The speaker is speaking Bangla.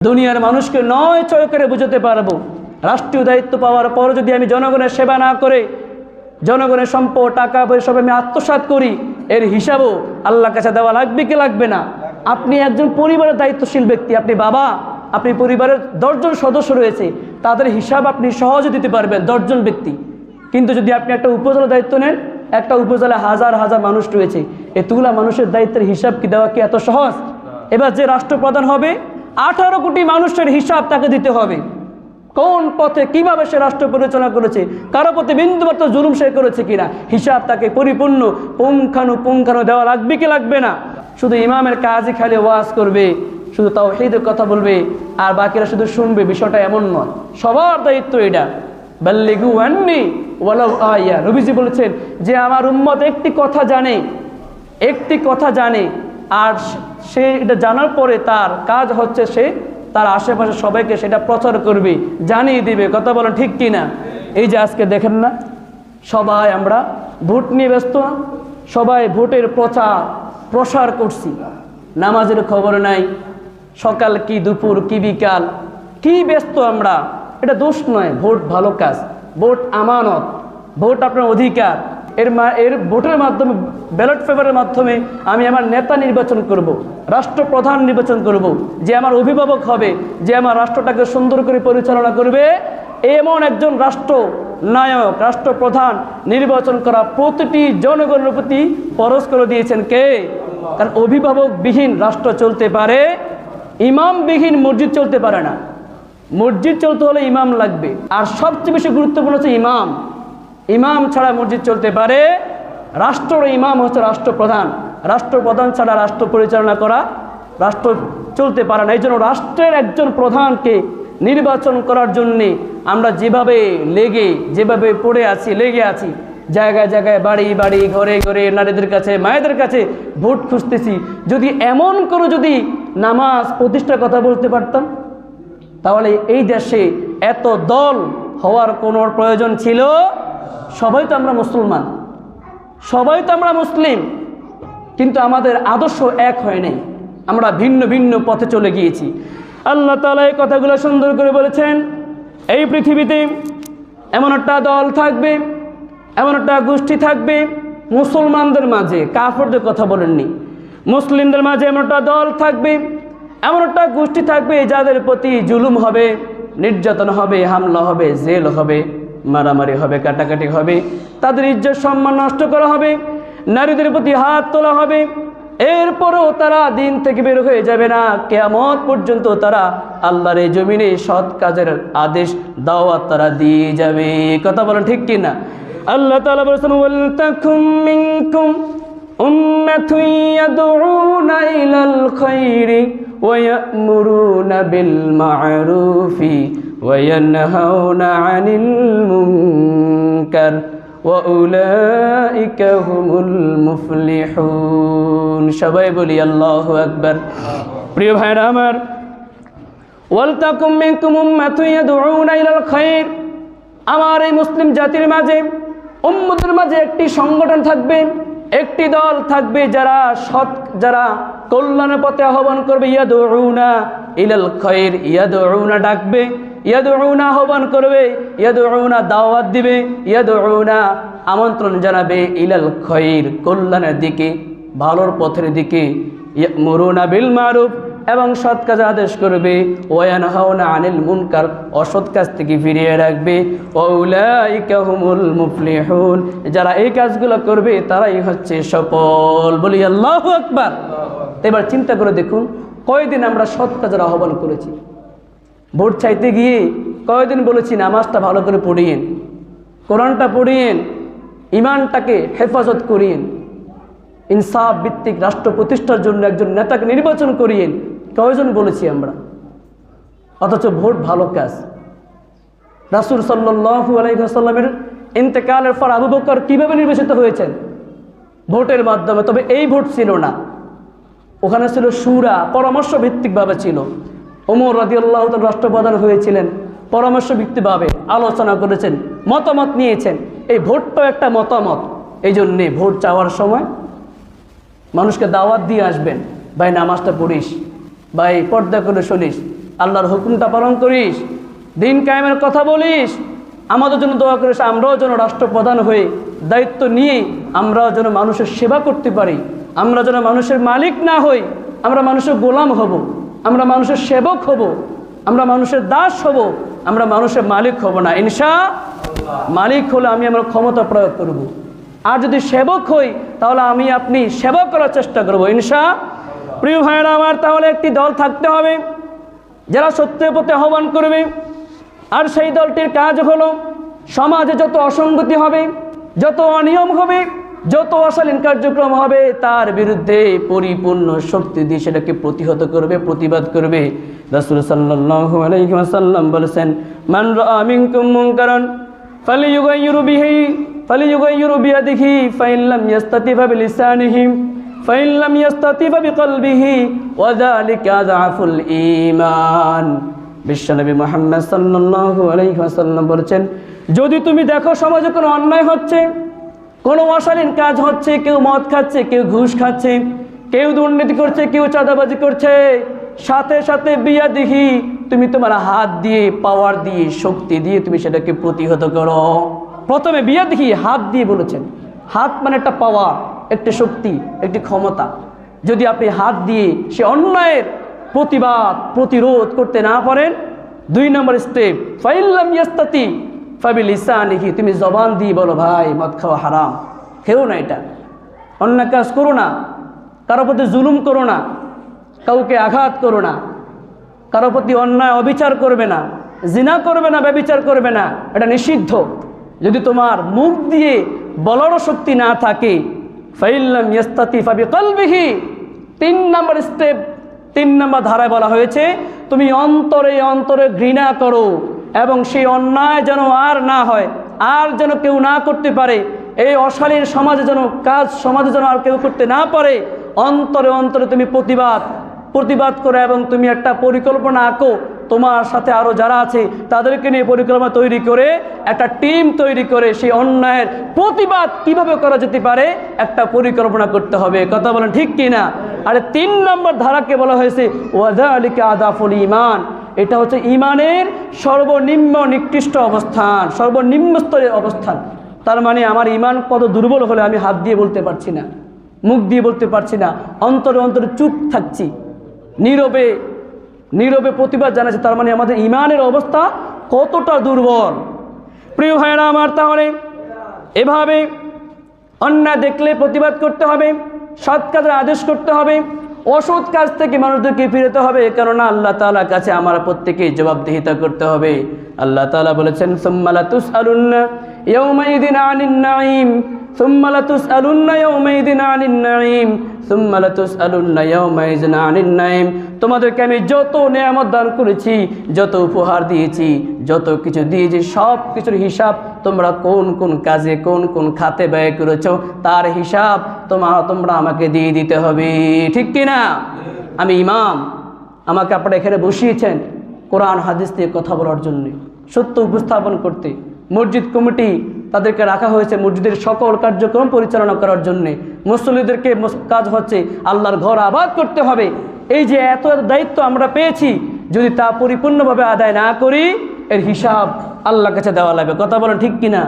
দুনিয়ার মানুষকে নয় ছয় করে বুঝাতে পারবো, রাষ্ট্রীয় দায়িত্ব পাওয়ার পর যদি আমি জনগণের সেবা না করে জনগণের সম্পদ টাকা পয়সা আমি আত্মসাৎ করি, এর হিসাবও আল্লাহর কাছে দেওয়া লাগবে কি লাগবে না? আপনি একজন পরিবারের দায়িত্বশীল ব্যক্তি, আপনি বাবা, আপনি পরিবারের 10 জন সদস্য রয়েছে, তাদের হিসাব আপনি সহজে দিতে পারবেন 10 জন ব্যক্তি। কিন্তু যদি আপনি একটা উপজেলার দায়িত্ব নেন, একটা উপজেলায় হাজার হাজার মানুষ রয়েছে, এতগুলা মানুষের দায়িত্বের হিসাব কি দেওয়া কি এত সহজ? এবার যে রাষ্ট্রপ্রধান হবে 18 কোটি মানুষের হিসাব তাকে দিতে হবে, কোন পথে কিভাবে সে রাষ্ট্র পরিচালনা করেছে, কারো প্রতি বিন্দুমাত্র জুলুম সে করেছে কিনা, হিসাব তাকে পরিপূর্ণ পুঙ্খানু দেওয়া লাগবে কি লাগবে না? শুধু ইমামের কাজই খালি ওয়াজ করবে, শুধু তাওহীদের কথা বলবে আর বাকিরা শুধু শুনবে, বিষয়টা এমন নয়। সবার দায়িত্ব এটা। বাল্লিগু আন্নি ওয়ালাউ আয়া, নবীজি বলেছেন যে আমার উম্মত একটি কথা জানে আর সে এটা জানার পরে তার কাজ হচ্ছে সে তার আশেপাশে সবাইকে সেটা প্রচার করবে, জানিয়ে দিবে। কথা বলেন ঠিক কিনা? এই যে আজকে দেখেন না, সবাই আমরা ভোট নিয়ে ব্যস্ত, সবাই ভোটের প্রসার করছি, নামাজের খবর নাই, সকাল কি দুপুর কি বিকাল কি ব্যস্ত আমরা। এটা দোষ নয়, ভোট ভালো কাজ, ভোট আমানত, ভোট আপনার অধিকার। এর ভোটের মাধ্যমে, ব্যালট পেপারের মাধ্যমে আমি আমার নেতা নির্বাচন করব, রাষ্ট্রপ্রধান নির্বাচন করব, যে আমার অভিভাবক হবে, যে আমার রাষ্ট্রটাকে সুন্দর করে পরিচালনা করবে, এমন একজন রাষ্ট্রনায়ক, রাষ্ট্রপ্রধান নির্বাচন করা প্রতিটি জনগণের প্রতি ফরজ করে দিয়েছেন কে? কারণ অভিভাবকবিহীন রাষ্ট্র চলতে পারে, ইমামবিহীন মসজিদ চলতে পারে না। মসজিদ চলতে হলে ইমাম লাগবে, আর সবচেয়ে বেশি গুরুত্বপূর্ণ হচ্ছে ইমাম। ইমাম ছাড়া মসজিদ চলতে পারে, রাষ্ট্রের ইমাম হচ্ছে রাষ্ট্রপ্রধান, রাষ্ট্রপ্রধান ছাড়া রাষ্ট্র পরিচালনা করা, রাষ্ট্র চলতে পারে না। এই জন্য রাষ্ট্রের একজন প্রধানকে নির্বাচন করার জন্যে আমরা যেভাবে লেগে আছি, জায়গায় জায়গায় বাড়ি ঘরে ঘরে নারীদের কাছে মায়েদের কাছে ভোট খুঁজতেছি। যদি এমন করে যদি নামাজ প্রতিষ্ঠার কথা বলতে পারতাম, তাহলে এই দেশে এত দল হওয়ার কোনো প্রয়োজন ছিল? সবাই তো আমরা মুসলমান, সবাই তো আমরা মুসলিম, কিন্তু আমাদের আদর্শ এক হয় নাই, আমরা ভিন্ন ভিন্ন পথে চলে গিয়েছি। আল্লাহ তাআলা এই কথাগুলো সুন্দর করে বলেছেন, এই পৃথিবীতে এমন একটা দল থাকবে, এমন একটা গোষ্ঠী থাকবে মুসলমানদের মাঝে, কাফেরদের কথা বলেননি, মুসলিমদের মাঝে এমন একটা দল থাকবে, এমন একটা গোষ্ঠী থাকবে যাদের প্রতি জুলুম হবে, নির্যাতন হবে, হামলা হবে, জেল হবে, মারামারি হবে, কাটাকাটি হবে, তাদের ইজ্জত সম্মান নষ্ট করা হবে, নারীদের প্রতি হাত তোলা হবে। এরপরেও তারা দিন থেকে বের হয়ে যাবে না, কিয়ামত পর্যন্ত তারা আল্লাহর এই জমিনে সৎ কাজের আদেশ দাওয়াত তারা দিয়ে যাবে। কথা বলেন ঠিক কিনা? আল্লাহ তাআলা বলেছেন, ওয়ালতাকুম মিনকুম উম্মাতুন ইয়াদউনা ইলাল খায়রি ওয়া ইয়া'মুরুনা বিল মা'রুফি ওয়া ইয়ানহাউনা আনিল মুনকার ওয়া উলাইকা হুমুল মুফলিহুন। সবাই বলি আল্লাহু আকবার। প্রিয় ভাইরা আমার, ওয়ালতাকুম মিনকুম উম্মাতুন ইয়াদউনা ইলাল খায়র, আমার এই মুসলিম জাতির মাঝে, উম্মতের মাঝে একটি সংগঠন থাকবে, একটি দল থাকবে যারা কল্যাণের পথে আহ্বান করবে। ইয়াদউনা ইলাল খায়র, ইয়াদউনা ডাকবে, ইয়াদউনা আহ্বান করবে, ইয়াদউনা দাওয়াত দিবে, ইয়াদউনা আমন্ত্রণ জানাবে, ইলাল খায়র কল্যাণের দিকে, ভালোর পথের দিকে, ইয়া'মুরুনা বিল মারুফ এবং সৎ কাজে আদেশ করবে, ওয়া ইয়ানহাউনা আনিল মুনকার অসৎ কাজ থেকে ফিরিয়ে রাখবে, ওয়া উলাইকা হুমুল মুফলিহুন যারা এই কাজগুলো করবে তারাই হচ্ছে সফল। বলি আল্লাহু আকবার। এবার চিন্তা করে দেখুন, কয়দিন আমরা সৎ কাজের আহ্বান করেছি? ভোট চাইতে গিয়ে কয়দিন বলেছি নামাজটা ভালো করে পড়িয়েন, কোরআনটা পড়িয়েন, ইমানটাকে হেফাজত করিয়েন, ইনসাফ ভিত্তিক রাষ্ট্র প্রতিষ্ঠার জন্য একজন নেতাকে নির্বাচন করিয়েন, কয়জন বলেছি আমরা? অথচ ভোট ভালো কাজ। রাসূল সাল্লাল্লাহু আলাইহি ওয়াসাল্লামের ইন্তেকালের পর আবু বকর কিভাবে নির্বাচিত হয়েছেন? ভোটের মাধ্যমে। তবে এই ভোট ছিল না, ওখানে ছিল শুরা, পরামর্শ ভিত্তিকভাবে ছিল। ওমর রাদিয়াল্লাহু তাআলা রাষ্ট্রপ্রধান হয়েছিলেন, পরামর্শ ভিত্তিকভাবে আলোচনা করেছেন, মতামত নিয়েছেন। এই ভোটটাও একটা মতামত। এই জন্যে ভোট চাওয়ার সময় মানুষকে দাওয়াত দিয়ে আসবেন, ভাই নামাজটা পড়িস, ভাই পর্দা করে শুনিস, আল্লাহর হুকুমটা পালন করিস, দিন কায়েমের কথা বলিস, আমাদের জন্য দোয়া করিস, আমরাও যেন রাষ্ট্রপ্রধান হয়ে দায়িত্ব নিয়ে আমরাও যেন মানুষের সেবা করতে পারি, আমরা যেন মানুষের মালিক না হই, আমরা মানুষের গোলাম হব, আমরা মানুষের সেবক হব, আমরা মানুষের দাস হব, আমরা মানুষের মালিক হব না। মালিক হলে আমরা ক্ষমতা প্রয়োগ করব, আর যদি সেবক হই তাহলে আমি আপনি সেবা করার চেষ্টা করব প্রিয় ভাইয়েরা আমার, তাহলে একটি দল থাকতে হবে যারা সত্যের পথে আহ্বান করবে, আর সেই দলটির কাজ হলো সমাজে যত অসঙ্গতি হবে, যত অনিয়ম হবে, যত অশালীন কার্যক্রম হবে তার বিরুদ্ধে পরিপূর্ণ শক্তি দিয়ে সেটাকে প্রতিহত করবে, প্রতিবাদ করবে। রাসূল সাল্লাল্লাহু আলাইহি ওয়াসাল্লাম বলেছেন, মান রাআ মিনকুম মুনকারান ফালিয়ুগাইয়িরু বিয়াদিহি ফাইন লাম ইয়াস্তাতি বিলিসানিহি ফাইন লাম ইয়াস্তাতি বিকলবিহি ওয়া যালিকা আযআফুল ঈমান। বিশ্বনবী মুহাম্মদ সাল্লাল্লাহু আলাইহি ওয়াসাল্লাম বলেছেন, যদি তুমি দেখো সমাজে কোনো অন্যায় হচ্ছে, কোনো অশালীন কাজ হচ্ছে, কেউ মদ খাচ্ছে, কেউ ঘুষ খাচ্ছে, কেউ দুর্নীতি করছে, কেউ চাঁদাবাজি করছে, সাথে সাথে বিয়াদিহি, তুমি তোমার হাত দিয়ে, পাওয়ার দিয়ে, শক্তি দিয়ে তুমি সেটাকে প্রতিহত করো। প্রথমে বিয়াদিহি, হাত দিয়ে বলেছেন। হাত মানে একটা পাওয়ার, একটি শক্তি, একটি ক্ষমতা। যদি আপনি হাত দিয়ে সে অন্যায়ের প্রতিবাদ, প্রতিরোধ করতে না পারেন, 2 নম্বর স্টেপ, ফাইন লাম ইয়াস্তাতি ফাবিলিসানিহি, তুমি জবান দিয়ে বলো, ভাই মদ খাওয়া হারাম, খেও না, এটা অন্যায় কাজ করো না, কারো প্রতি জুলুম করো না, কাউকে আঘাত করো না, কারো প্রতি অন্যায় অবিচার করবে না, জিনা করবে না, ব্যভিচার করবে না, এটা নিষিদ্ধ। যদি তোমার মুখ দিয়ে বলারও শক্তি না থাকে, ফাইন লাম ইয়াস্তাতি ফাবিকলবিহি, 3 নম্বর স্টেপ, 3 নম্বর ধারায় বলা হয়েছে, তুমি অন্তরে অন্তরে ঘৃণা করো এবং সেই অন্যায় যেন আর না হয়, আর যেন কেউ না করতে পারে, এই অশালীন সমাজে যেন কাজ সমাজে যেন আর কেউ করতে না পারে, অন্তরে অন্তরে তুমি প্রতিবাদ করো এবং তুমি একটা পরিকল্পনা আঁকো, তোমার সাথে আরও যারা আছে তাদেরকে নিয়ে পরিকল্পনা তৈরি করে, একটা টিম তৈরি করে সেই অন্যায়ের প্রতিবাদ কিভাবে করা যেতে পারে একটা পরিকল্পনা করতে হবে। কথা বলেন ঠিক কিনা? আর 3 নম্বর ধারাকে বলা হয়েছে ওয়াযালিকা আযাফুল ঈমান, এটা হচ্ছে ঈমানের সর্বনিম্ন নিকৃষ্ট অবস্থান, সর্বনিম্ন স্তরের অবস্থান। তার মানে আমার ঈমান কত দুর্বল হলে আমি হাত দিয়ে বলতে পারছি না, মুখ দিয়ে বলতে পারছি না, অন্তরে অন্তরে চুপ থাকছি, নীরবে প্রতিবাদ জানাচ্ছি, তার মানে আমাদের ঈমানের অবস্থা কতটা দুর্বল। প্রিয় ভাইরা আমার, তাহলে এভাবে অন্যায় দেখলে প্রতিবাদ করতে হবে, সৎ কাজের আদেশ করতে হবে, অসৎ কাজ থেকে মানুষদেরকে ফিরতে হবে, কেননা আল্লাহ তাআলার কাছে আমার প্রত্যেকেই জবাবদিহিতা করতে হবে। আল্লাহ তাআলা বলেছেন, সুম্মা লাতুসআলুন্না ইয়াওমাইযিন আনিন নাঈম, সুম্মা লাতুসআলুন্না ইয়াওমাইযিন আনিন নাঈম, সুম্মা লাতুসআলুন্না ইয়াওমাইযিন আনিন নাঈম। তোমাদেরকে আমি যত নেয়ামত দান করেছি, যত উপহার দিয়েছি, যত কিছু দিয়েছি, সব কিছুর হিসাব তোমরা কোন কোন কাজে, কোন কোন খাতে ব্যয় করেছো, তার হিসাব তোমরা আমাকে দিয়ে দিতে হবে। ঠিক কিনা? আমি ইমাম, আমাকে আপনারা এখানে বসিয়েছেন কোরআন হাদিস দিয়ে কথা বলার জন্য, সত্য উপস্থাপন করতে। মসজিদ কমিটি তাদেরকে রাখা হয়েছে মসজিদের সকল কার্যক্রম পরিচালনা করার জন্যে। মুসল্লিদেরকে কাজ হচ্ছে আল্লাহর ঘর আবাদ করতে হবে। এই যে এত দায়িত্ব আমরা পেয়েছি, যদি তা পরিপূর্ণভাবে আদায় না করি, এর হিসাব আল্লাহর কাছে দেওয়া লাগবে। কথা বলেন ঠিক কিনা?